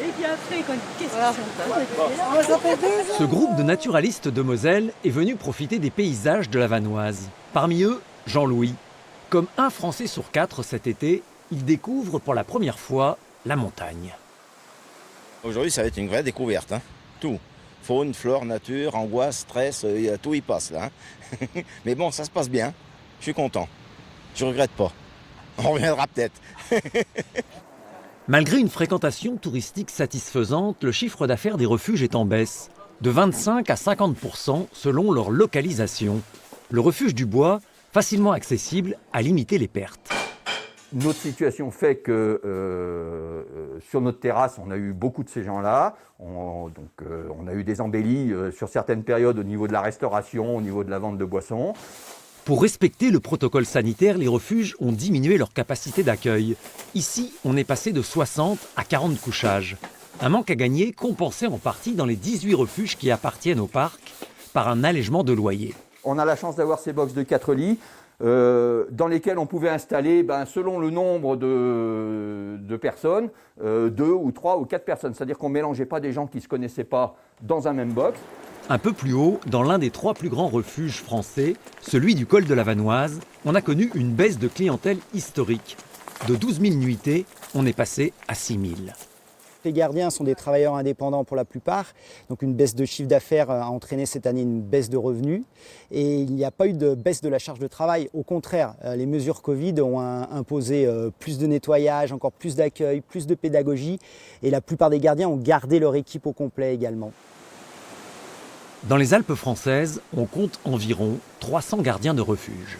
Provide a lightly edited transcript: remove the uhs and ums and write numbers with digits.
Et puis après, qu'est-ce qu'ils sont? Ce groupe de naturalistes de Moselle est venu profiter des paysages de la Vanoise. Parmi eux, Jean-Louis. Comme un Français sur 4 cet été, il découvre pour la première fois la montagne. Aujourd'hui, ça va être une vraie découverte. Hein. Tout. Faune, flore, nature, angoisse, stress, tout y passe là. Hein. Mais bon, ça se passe bien. Je suis content. Je regrette pas. On reviendra peut-être. Malgré une fréquentation touristique satisfaisante, le chiffre d'affaires des refuges est en baisse, de 25 à 50% selon leur localisation. Le refuge du Bois, facilement accessible, a limité les pertes. Notre situation fait que sur notre terrasse, on a eu beaucoup de ces gens-là. On a eu des embellis sur certaines périodes au niveau de la restauration, au niveau de la vente de boissons. Pour respecter le protocole sanitaire, les refuges ont diminué leur capacité d'accueil. Ici, on est passé de 60 à 40 couchages. Un manque à gagner compensé en partie dans les 18 refuges qui appartiennent au parc par un allègement de loyer. On a la chance d'avoir ces box de 4 lits dans lesquels on pouvait installer, selon le nombre de personnes, 2 ou 3 ou 4 personnes. C'est-à-dire qu'on ne mélangeait pas des gens qui ne se connaissaient pas dans un même box. Un peu plus haut, dans l'un des 3 plus grands refuges français, celui du col de la Vanoise, on a connu une baisse de clientèle historique. De 12 000 nuitées, on est passé à 6 000. Les gardiens sont des travailleurs indépendants pour la plupart, donc une baisse de chiffre d'affaires a entraîné cette année une baisse de revenus et il n'y a pas eu de baisse de la charge de travail. Au contraire, les mesures Covid ont imposé plus de nettoyage, encore plus d'accueil, plus de pédagogie et la plupart des gardiens ont gardé leur équipe au complet également. Dans les Alpes françaises, on compte environ 300 gardiens de refuge.